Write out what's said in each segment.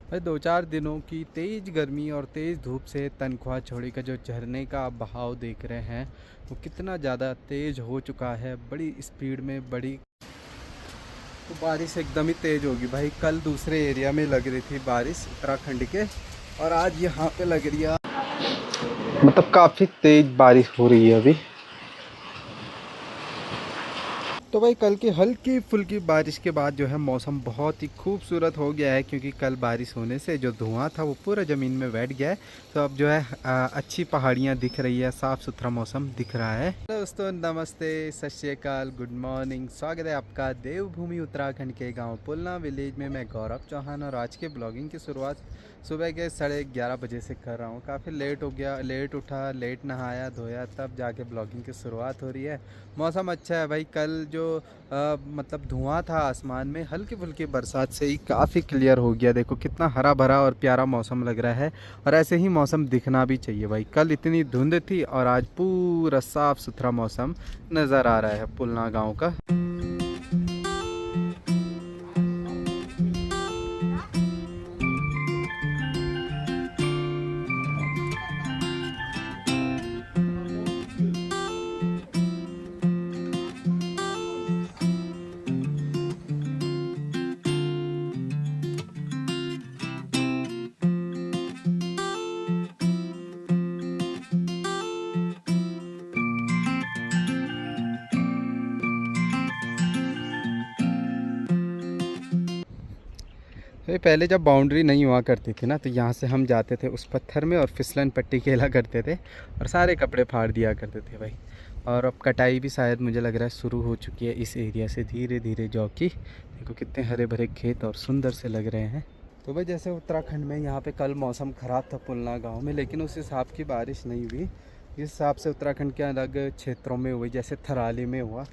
भाई 2-4 दिनों की तेज़ गर्मी और तेज़ धूप से तनख्वाह छोड़ी का जो झरने का आप बहाव देख रहे हैं वो कितना ज़्यादा तेज़ हो चुका है, बड़ी स्पीड में बड़ी। तो बारिश एकदम ही तेज़ होगी भाई। कल दूसरे एरिया में लग रही थी बारिश उत्तराखंड के, और आज यहाँ पे लग रही है। मतलब काफ़ी तेज़ बारिश हो रही है अभी। तो भाई कल की हल्की फुल्की बारिश के बाद जो है मौसम बहुत ही खूबसूरत हो गया है, क्योंकि कल बारिश होने से जो धुआं था वो पूरा ज़मीन में बैठ गया है। तो अब जो है अच्छी पहाड़ियाँ दिख रही है, साफ़ सुथरा मौसम दिख रहा है। दोस्तों नमस्ते, सत श्री अकाल, गुड मॉर्निंग। स्वागत है आपका देवभूमि उत्तराखंड के गाँव पुलना विलेज में। मैं गौरव चौहान और आज के ब्लॉगिंग की शुरुआत सुबह के 11:30 बजे से कर रहा हूँ। काफ़ी लेट हो गया, लेट उठा, लेट नहाया धोया, तब जाके ब्लॉगिंग की शुरुआत हो रही है। मौसम अच्छा है भाई। कल जो मतलब धुआं था आसमान में, हल्की फुल्की बरसात से ही काफ़ी क्लियर हो गया। देखो कितना हरा भरा और प्यारा मौसम लग रहा है, और ऐसे ही मौसम दिखना भी चाहिए भाई। कल इतनी धुंध थी और आज पूरा साफ़ सुथरा मौसम नज़र आ रहा है पुलना गांव का। तो पहले जब बाउंड्री नहीं हुआ करती थी ना, तो यहाँ से हम जाते थे उस पत्थर में और फिसलन पट्टी खेला करते थे और सारे कपड़े फाड़ दिया करते थे भाई। और अब कटाई भी शायद मुझे लग रहा है शुरू हो चुकी है इस एरिया से धीरे धीरे। जौ की देखो कितने हरे भरे खेत और सुंदर से लग रहे हैं। तो भाई जैसे उत्तराखंड में यहाँ पे कल मौसम ख़राब था पुलना गाँव में, लेकिन उस हिसाब की बारिश नहीं हुई जिस हिसाब से उत्तराखंड के अलग क्षेत्रों में हुई, जैसे थराली में हुआ।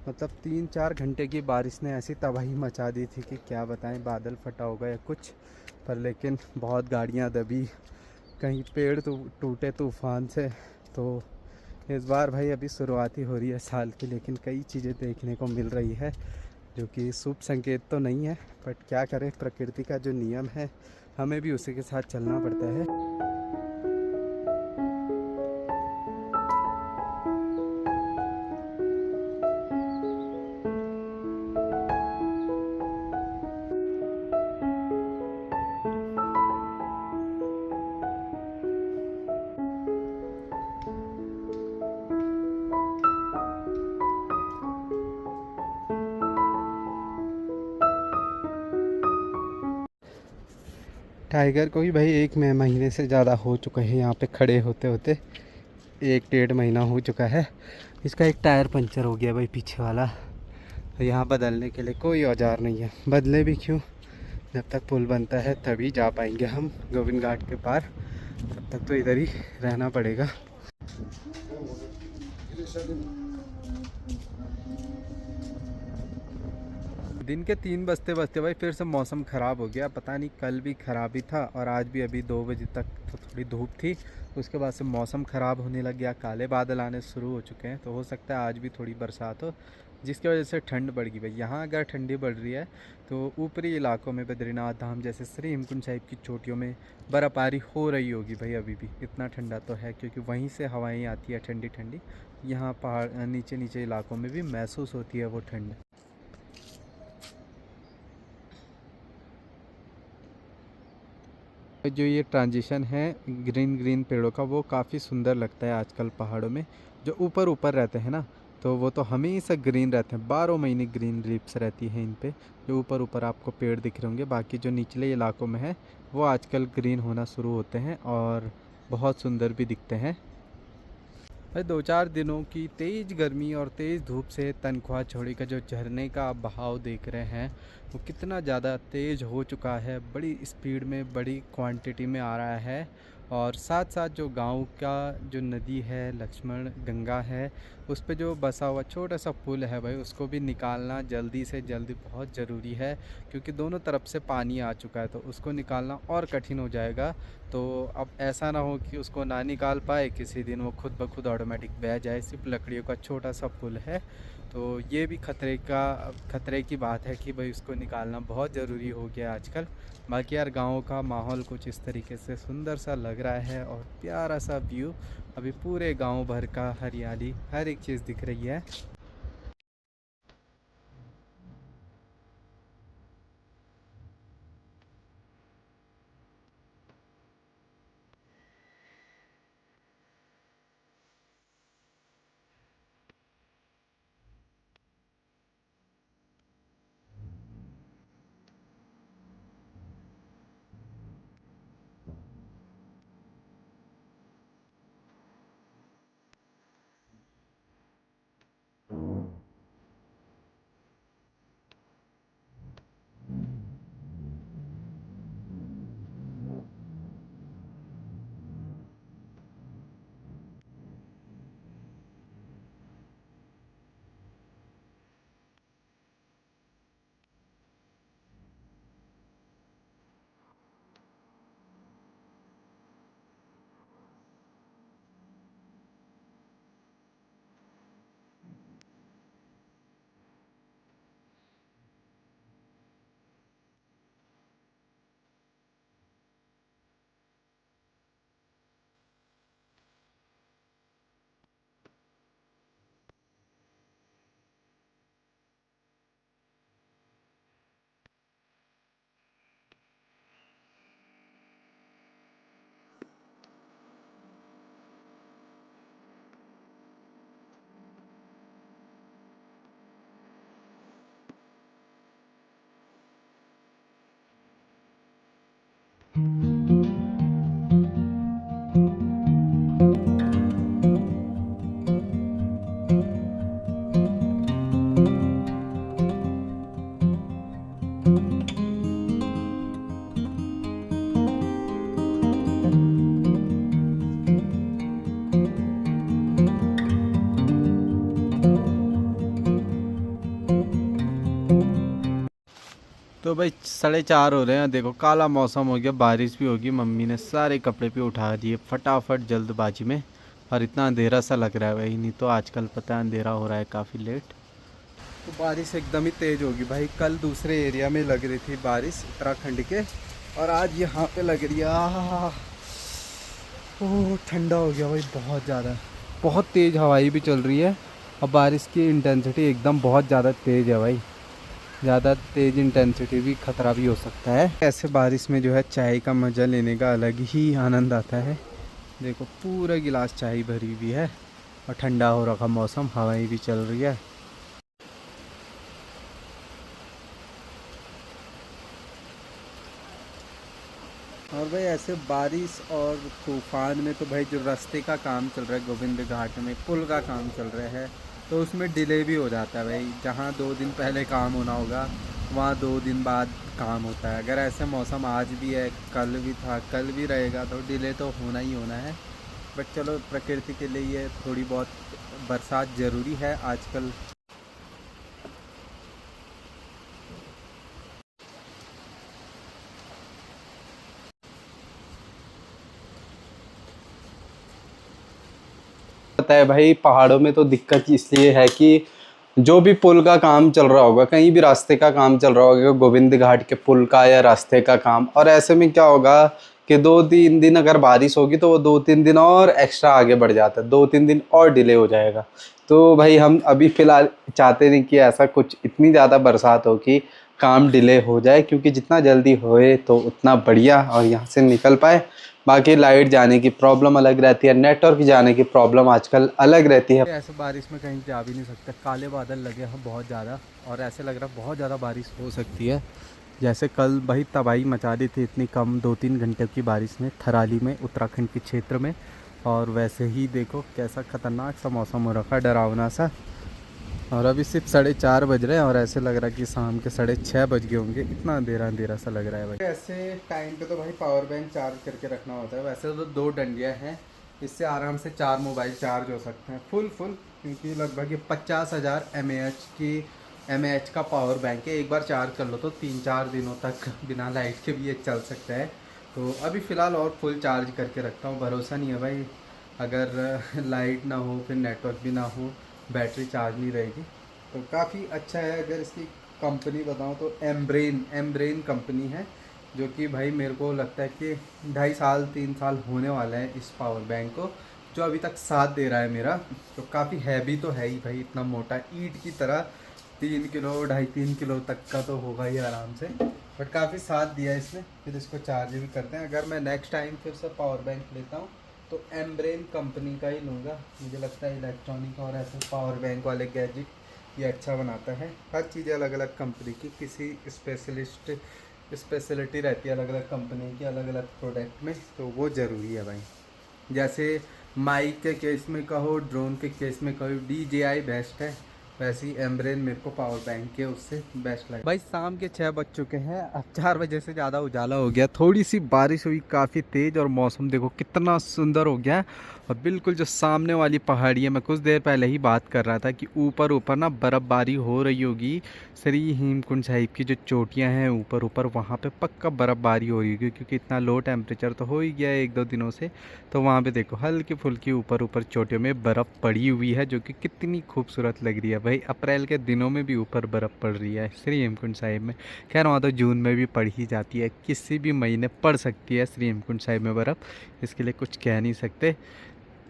मतलब 3-4 घंटे की बारिश ने ऐसी तबाही मचा दी थी कि क्या बताएं, बादल फटा होगा या कुछ। पर लेकिन बहुत गाड़ियां दबी, कहीं पेड़ तो टूटे तूफान से। तो इस बार भाई अभी शुरुआत ही हो रही है साल की, लेकिन कई चीज़ें देखने को मिल रही है जो कि शुभ संकेत तो नहीं है। बट क्या करें, प्रकृति का जो नियम है हमें भी उसी के साथ चलना पड़ता है। टाइगर को ही भाई 1 महीने से ज़्यादा हो चुका है यहाँ पे खड़े होते होते। 1-1.5 महीना हो चुका है। इसका एक टायर पंचर हो गया भाई, पीछे वाला। तो यहाँ बदलने के लिए कोई औजार नहीं है। बदले भी क्यों, जब तक पुल बनता है तभी जा पाएंगे हम गोविंद घाट के पार। तब तक तो इधर ही रहना पड़ेगा। दिन के 3 बजते बजते भाई फिर से मौसम ख़राब हो गया। पता नहीं, कल भी ख़राब ही था और आज भी। अभी 2 बजे तक तो थोड़ी धूप थी, उसके बाद से मौसम ख़राब होने लग गया, काले बादल आने शुरू हो चुके हैं। तो हो सकता है आज भी थोड़ी बरसात हो, जिसकी वजह से ठंड बढ़ गई भाई। यहाँ अगर ठंडी बढ़ रही है तो ऊपरी इलाकों में बद्रीनाथ धाम जैसे श्री हेमकुंड साहिब की चोटियों में बर्फ़बारी हो रही होगी भाई। अभी भी इतना ठंडा तो है, क्योंकि वहीं से हवाएँ आती है ठंडी ठंडी। यहाँ पहाड़ नीचे नीचे इलाकों में भी महसूस होती है वो ठंड। जो ये ट्रांजिशन है ग्रीन ग्रीन पेड़ों का, वो काफ़ी सुंदर लगता है आजकल पहाड़ों में। जो ऊपर ऊपर रहते हैं ना, तो वो तो हमेशा ग्रीन रहते हैं, 12 महीने ग्रीन लीव्स रहती हैं इन पे। जो ऊपर ऊपर आपको पेड़ दिख रहे होंगे, बाकी जो निचले इलाकों में है वो आजकल ग्रीन होना शुरू होते हैं और बहुत सुंदर भी दिखते हैं। भाई 2-4 दिनों की तेज़ गर्मी और तेज़ धूप से तनख्वाह छोड़ी का जो झरने का आप बहाव देख रहे हैं वो कितना ज़्यादा तेज़ हो चुका है, बड़ी स्पीड में बड़ी क्वांटिटी में आ रहा है। और साथ साथ जो गांव का जो नदी है लक्ष्मण गंगा है, उस पे जो बसा हुआ छोटा सा पुल है भाई, उसको भी निकालना जल्दी से जल्दी बहुत ज़रूरी है। क्योंकि दोनों तरफ से पानी आ चुका है, तो उसको निकालना और कठिन हो जाएगा। तो अब ऐसा ना हो कि उसको ना निकाल पाए, किसी दिन वो खुद ब खुद ऑटोमेटिक बह जाए। सिर्फ लकड़ियों का छोटा सा पुल है, तो ये भी खतरे की बात है कि भाई उसको निकालना बहुत ज़रूरी हो गया आजकल। बाकी यार गाँव का माहौल कुछ इस तरीके से सुंदर सा लग रहा है और प्यारा सा व्यू। अभी पूरे गांव भर का हरियाली हर एक चीज़ दिख रही है। तो भाई 4:30 हो रहे हैं, देखो काला मौसम हो गया, बारिश भी होगी। मम्मी ने सारे कपड़े भी उठा दिए फटाफट जल्दबाजी में। और इतना अंधेरा सा लग रहा है भाई, नहीं तो आजकल पता है अंधेरा हो रहा है काफ़ी लेट। तो बारिश एकदम ही तेज़ होगी भाई। कल दूसरे एरिया में लग रही थी बारिश उत्तराखंड के, और आज यहाँ पे लग रही है। ओह ठंडा हो गया भाई बहुत ज़्यादा। बहुत तेज़ हवाई भी चल रही है और बारिश की इंटेंसिटी एकदम बहुत ज़्यादा तेज़ है भाई। ज़्यादा तेज़ इंटेंसिटी भी खतरा भी हो सकता है। ऐसे बारिश में जो है चाय का मज़ा लेने का अलग ही आनंद आता है। देखो पूरा गिलास चाय भरी हुई है और ठंडा हो रखा मौसम, हवाएं भी चल रही है। और भाई ऐसे बारिश और तूफान में तो भाई जो रास्ते का काम चल रहा है गोविंद घाट में, पुल का काम चल रहा है, तो उसमें डिले भी हो जाता है भाई। जहाँ 2 दिन पहले काम होना होगा वहाँ 2 दिन बाद काम होता है। अगर ऐसे मौसम आज भी है, कल भी था, कल भी रहेगा, तो डिले तो होना ही होना है। बट चलो प्रकृति के लिए ये थोड़ी बहुत बरसात ज़रूरी है आजकल। पता है भाई पहाड़ों में तो दिक्कत इसलिए है कि जो भी पुल का काम चल रहा होगा, कहीं भी रास्ते का काम चल रहा होगा, गोविंद घाट के पुल का या रास्ते का काम, और ऐसे में क्या होगा कि 2-3 दिन अगर बारिश होगी तो वो 2-3 दिन और एक्स्ट्रा आगे बढ़ जाता है, 2-3 दिन और डिले हो जाएगा। तो भाई हम अभी फ़िलहाल चाहते नहीं कि ऐसा कुछ इतनी ज़्यादा बरसात हो कि काम डिले हो जाए, क्योंकि जितना जल्दी होए तो उतना बढ़िया और यहाँ से निकल पाए। बाकी लाइट जाने की प्रॉब्लम अलग रहती है, नेटवर्क जाने की प्रॉब्लम आजकल अलग रहती है। ऐसे बारिश में कहीं जा भी नहीं सकते, काले बादल लगे हैं बहुत ज़्यादा, और ऐसे लग रहा है बहुत ज़्यादा बारिश हो सकती है। जैसे कल भाई तबाही मचा दी थी इतनी कम 2-3 घंटे की बारिश में थराली में, उत्तराखंड के क्षेत्र में। और वैसे ही देखो कैसा ख़तरनाक सा मौसम हो रखा है, डरावना सा। और अभी सिर्फ 4:30 बज रहे हैं और ऐसे लग रहा है कि शाम के 6:30 बज गए होंगे, इतना अंधेरा अंधेरा सा लग रहा है भाई। ऐसे टाइम पे तो भाई पावर बैंक चार्ज करके रखना होता है। वैसे तो 2 डंडियाँ हैं, इससे आराम से 4 मोबाइल चार्ज हो सकते हैं फुल फुल, क्योंकि लगभग ये 50,000 mAh का पावर बैंक है। एक बार चार्ज कर लो तो 3-4 दिनों तक बिना लाइट के भी ये चल सकता है। तो अभी फ़िलहाल और फुल चार्ज करके रखता हूँ, भरोसा नहीं है भाई, अगर लाइट ना हो फिर नेटवर्क भी ना हो, बैटरी चार्ज नहीं रहेगी। तो काफ़ी अच्छा है। अगर इसकी कंपनी बताऊँ तो एम्ब्रेन कंपनी है, जो कि भाई मेरे को लगता है कि 2.5 साल 3 साल होने वाला है इस पावर बैंक को, जो अभी तक साथ दे रहा है मेरा। तो काफ़ी हैवी तो है ही भाई, इतना मोटा ईंट की तरह, 3 किलो 2.5 3 किलो तक का तो होगा ही आराम से। बट काफ़ी साथ दिया है इसने। फिर इसको चार्ज भी करते हैं। अगर मैं नेक्स्ट टाइम फिर से पावर बैंक लेता हूँ तो एम्ब्रेन कंपनी का ही लूँगा। मुझे लगता है इलेक्ट्रॉनिक और ऐसे पावर बैंक वाले गैजेट ये अच्छा बनाता है। हर चीज़ अलग अलग कंपनी की, किसी स्पेशलिटी रहती है अलग अलग कंपनी की अलग अलग प्रोडक्ट में, तो वो ज़रूरी है भाई। जैसे माइक के केस में कहो, ड्रोन के केस में कहो DJI बेस्ट है, वैसे ही एम्ब्रेन मेरे को पावर बैंक के उससे बेस्ट लगा। भाई शाम के 6 बज चुके हैं, अब 4 बजे से ज़्यादा उजाला हो गया। थोड़ी सी बारिश हुई काफ़ी तेज़, और मौसम देखो कितना सुंदर हो गया है। और बिल्कुल जो सामने वाली पहाड़ी है, मैं कुछ देर पहले ही बात कर रहा था कि ऊपर ऊपर ना बर्फ़बारी हो रही होगी। श्री हेमकुंड साहिब की जो चोटियां हैं ऊपर ऊपर, वहाँ पे पक्का बर्फ़बारी हो रही होगी, क्योंकि इतना लो टेम्परेचर तो हो ही गया है 1-2 दिनों से। तो वहाँ पे देखो हल्की फुल्की ऊपर ऊपर चोटियों में बर्फ़ पड़ी हुई है, जो कि कितनी खूबसूरत लग रही है भाई। अप्रैल के दिनों में भी ऊपर बर्फ़ पड़ रही है श्री हेमकुंड साहिब में। खैर वहाँ तो जून में भी पड़ ही जाती है, किसी भी महीने पड़ सकती है श्री हेमकुंड साहिब में बर्फ़, इसके लिए कुछ कह नहीं सकते।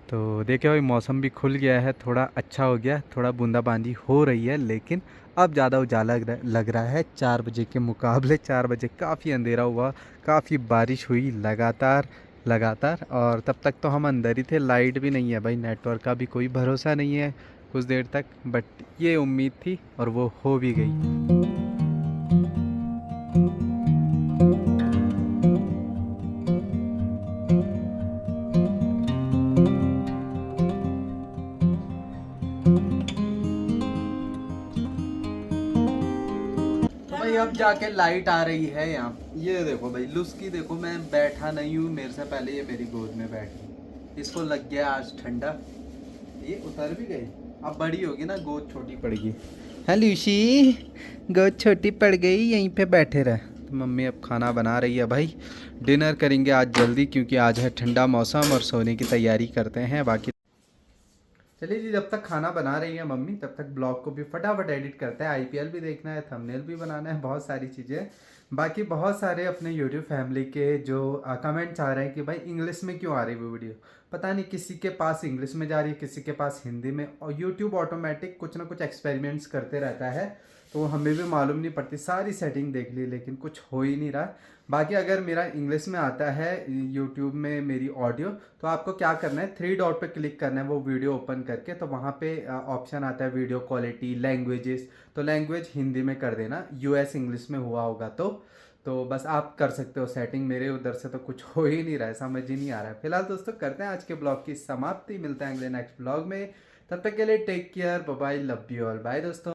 तो देखिए भाई मौसम भी खुल गया है, थोड़ा अच्छा हो गया, थोड़ा बूंदाबांदी हो रही है, लेकिन अब ज़्यादा उजाला लग रहा है 4 बजे के मुकाबले। 4 बजे काफ़ी अंधेरा हुआ, काफ़ी बारिश हुई लगातार लगातार, और तब तक तो हम अंदर ही थे। लाइट भी नहीं है भाई, नेटवर्क का भी कोई भरोसा नहीं है कुछ देर तक, बट ये उम्मीद थी और वो हो भी गई। तो भाई अब जाके लाइट आ रही है यहाँ। ये देखो भाई लुस्की देखो, मैं बैठा नहीं हूँ, मेरे से पहले ये मेरी गोद में बैठ गई। इसको लग गया आज ठंडा, ये उतर भी गई। अब बड़ी होगी ना, गोद छोटी पड़ गई है लूसी, गोद छोटी पड़ गई, यहीं पे बैठे रहे। तो मम्मी अब खाना बना रही है भाई, डिनर करेंगे आज जल्दी, क्योंकि आज है ठंडा मौसम और सोने की तैयारी करते हैं। बाकी चलिए जी, जब तक खाना बना रही है मम्मी, तब तक ब्लॉग को भी फटाफट एडिट करते हैं। IPL भी देखना है, थंबनेल भी बनाना है, बहुत सारी चीज़ें। बाकी बहुत सारे अपने यूट्यूब फैमिली के जो कमेंट्स आ रहे हैं कि भाई इंग्लिश में क्यों आ रही है वो वीडियो। पता नहीं किसी के पास इंग्लिश में जा रही है, किसी के पास हिंदी में, और यूट्यूब ऑटोमेटिक कुछ ना कुछ एक्सपेरिमेंट्स करते रहता है, तो हमें भी मालूम नहीं पड़ती। सारी सेटिंग देख ली लेकिन कुछ हो ही नहीं रहा। बाकी अगर मेरा इंग्लिश में आता है यूट्यूब में मेरी ऑडियो, तो आपको क्या करना है, 3 डॉट पे क्लिक करना है वो वीडियो ओपन करके। तो वहाँ पे ऑप्शन आता है वीडियो क्वालिटी लैंग्वेजेस, तो लैंग्वेज हिंदी में कर देना, US इंग्लिश में हुआ होगा तो बस आप कर सकते हो सेटिंग। मेरे उधर से तो कुछ हो ही नहीं रहा है, समझ ही नहीं आ रहा है। फिलहाल दोस्तों करते हैं आज के ब्लॉग की समाप्ति, मिलते हैं अगले नेक्स्ट ब्लॉग में। तब तक के लिए take care, bye bye, love you all, bye दोस्तों।